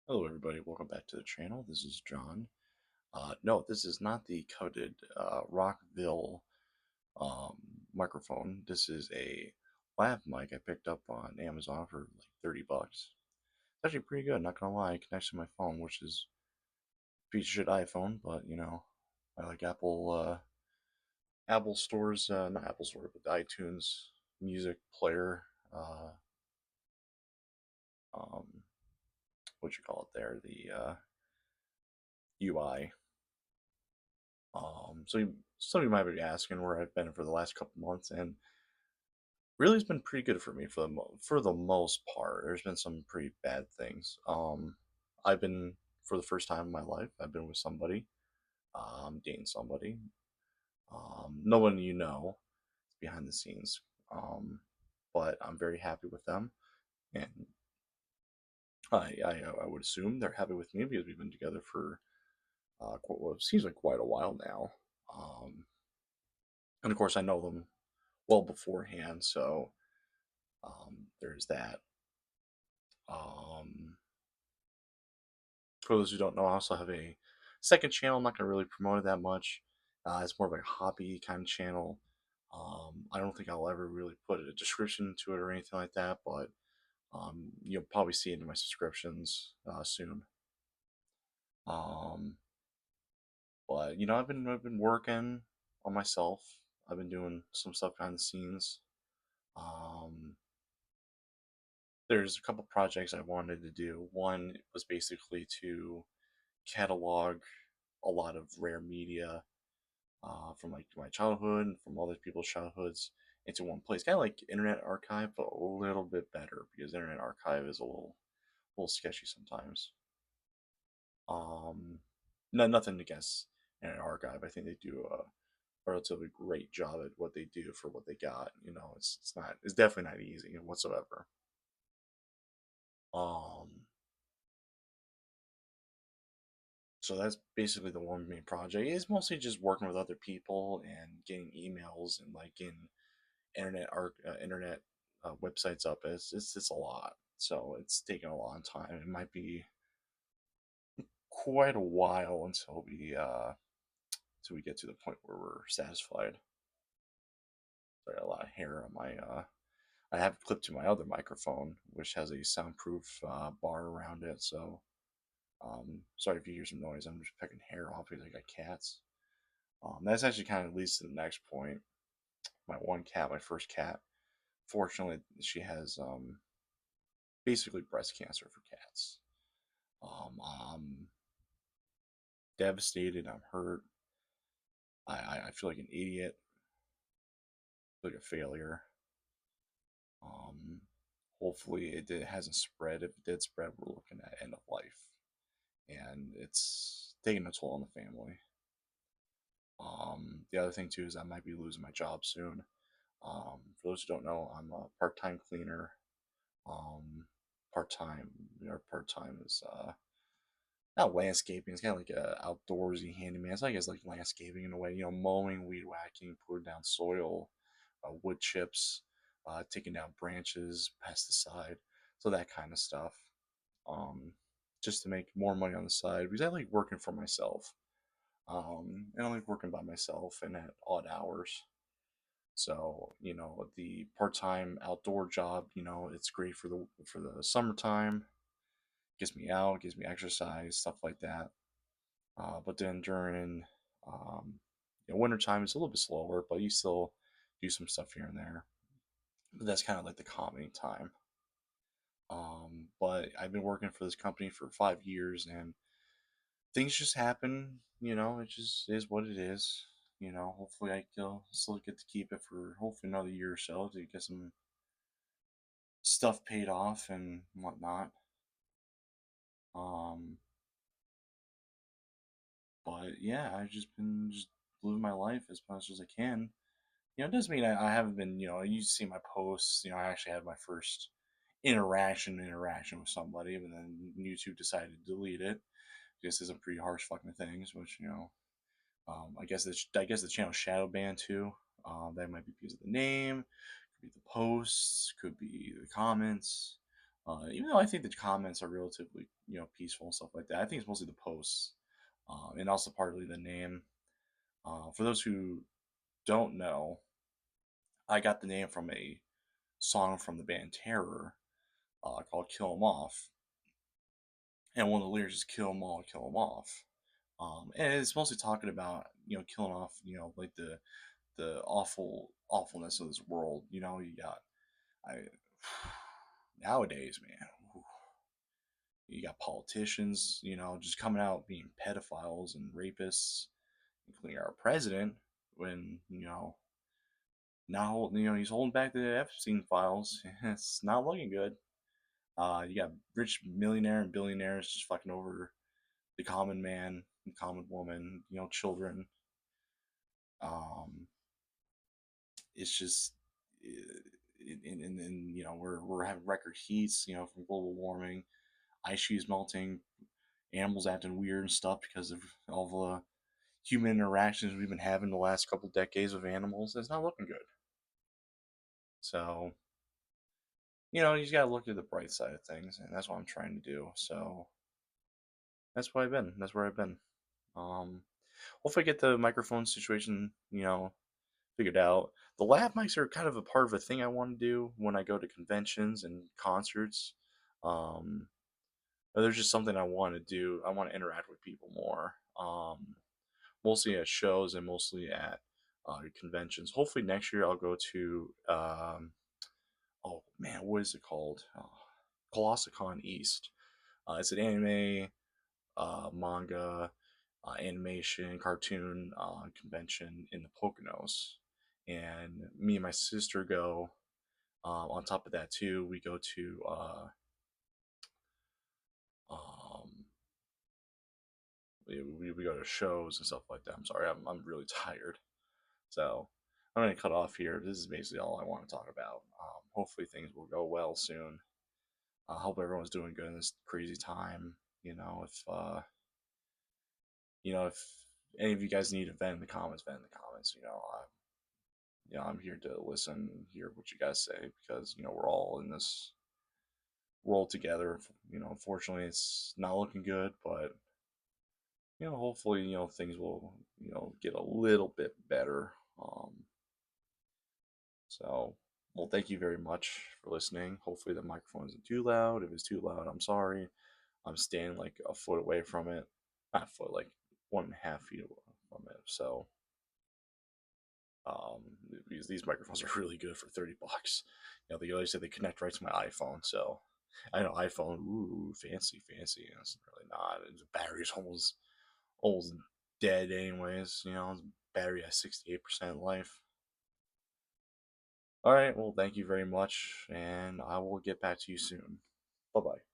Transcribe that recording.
Hello, everybody. Welcome back to the channel. This is John. No, this is not the coveted Rockville um, microphone. This is a lav mic I picked up on Amazon for like 30 bucks. It's actually pretty good, not gonna lie. It connects to my phone, which is a piece of shit iPhone, but I like Apple stores, not Apple Store, but the iTunes music player. Uh, um, what you call it there? The UI. Some of you might be asking where I've been for the last couple months, and really, it's been pretty good for me for the most part. There's been some pretty bad things. I've been for the first time in my life. I've been with somebody, dating somebody. No one you know behind the scenes, but I'm very happy with them, and I would assume they're happy with me because we've been together for what seems like quite a while now. Um, and of course, I know them well beforehand, so there's that. Um, for those who don't know, I also have a second channel. I'm not going to really promote it that much. It's more of a hobby kind of channel. I don't think I'll ever really put a description to it or anything like that, but you'll probably see it in my subscriptions soon. Um, but I've been working on myself. I've been doing some stuff behind the scenes. Um, there's a couple projects I wanted to do. One was basically to catalog a lot of rare media from like my childhood and from other people's childhoods into one place. Kind of like Internet Archive, but a little bit better because Internet Archive is a little sketchy sometimes. Um, no, nothing against Internet Archive. I think they do a relatively great job at what they do for what they got. It's definitely not easy whatsoever. Um, so that's basically the one main project. It's mostly just working with other people and getting emails and like getting internet websites up. It's a lot, so it's taking a long time. It might be quite a while until we get to the point where we're satisfied. So I got a lot of hair on my. I have it clipped to my other microphone, which has a soundproof bar around it. So sorry if you hear some noise. I'm just picking hair off because I got cats. That's actually kind of leads to the next point. My one cat, my first cat. Fortunately, she has basically breast cancer for cats. I'm devastated. I'm hurt. I feel like an idiot, like a failure. Um, hopefully it hasn't spread. If it did spread, we're looking at end of life, and it's taking a toll on the family. The other thing too is I might be losing my job soon. For those who don't know, I'm a part-time cleaner. Um, part-time, part-time is not landscaping. It's kind of like a outdoorsy handyman. It's like landscaping in a way. Mowing, weed whacking, putting down soil, wood chips, taking down branches, pesticide, so that kind of stuff. Um, just to make more money on the side because I like working for myself. And I like working by myself and at odd hours. So the part-time outdoor job, it's great for the summertime. Gets me out, gives me exercise, stuff like that. But then during wintertime, it's a little bit slower, but you still do some stuff here and there. But that's kind of like the calming time. But I've been working for this company for 5 years, and things just happen. It just is what it is. Hopefully I still get to keep it for hopefully another year or so to get some stuff paid off and whatnot. Um, but yeah, I've just been just living my life as much as I can. It doesn't mean I haven't been, you see my posts, I actually had my first interaction with somebody, but then YouTube decided to delete it. Just as some pretty harsh fucking things, which, I guess the channel shadow banned too. That might be because of the name, could be the posts, could be the comments. Even though I think the comments are relatively peaceful and stuff like that. I think it's mostly the posts, and also partly the name. For those who don't know, I got the name from a song from the band Terror called "Kill 'Em Off," and one of the lyrics is "Kill 'em all, kill 'em off." And it's mostly talking about killing off like the awfulness of this world. You got I nowadays, man. You got politicians, just coming out being pedophiles and rapists, including our president, when, now, he's holding back the Epstein files. It's not looking good. You got rich millionaire and billionaires just fucking over the common man, the common woman, children. Um, it's just, and we're having record heats, from global warming, ice sheets melting, animals acting weird and stuff because of all the human interactions we've been having the last couple decades with animals. It's not looking good. So, you just gotta look at the bright side of things, and that's what I'm trying to do. So that's what I've been. That's where I've been. Um, Hopefully, I get the microphone situation, figured out. The lab mics are kind of a part of a thing I want to do when I go to conventions and concerts. Um, there's just something I want to do. I want to interact with people more. Mostly at shows and mostly at conventions. Hopefully next year I'll go to oh man, what is it called? Colossicon East. It's an anime, manga, animation, cartoon convention in the Poconos, and me and my sister go. On top of that, too, we go to um, we go to shows and stuff like that. I'm sorry, I'm really tired. So I'm going to cut off here. This is basically all I want to talk about. Hopefully things will go well soon. I hope everyone's doing good in this crazy time. If any of you guys need to vent in the comments, vent in the comments. I'm here to listen, hear what you guys say because we're all in this world together. Unfortunately, it's not looking good, but hopefully things will get a little bit better. So, well, thank you very much for listening. Hopefully, the microphone isn't too loud. If it's too loud, I'm sorry. I'm standing like a foot away from it. Not a foot, like 1.5 feet away from it. So, um, these microphones are really good for $30. They always say they connect right to my iPhone. So, I know iPhone, ooh, fancy, fancy. It's really not. The battery's almost dead, anyways. Battery has 68% life. All right. Well, thank you very much, and I will get back to you soon. Bye bye.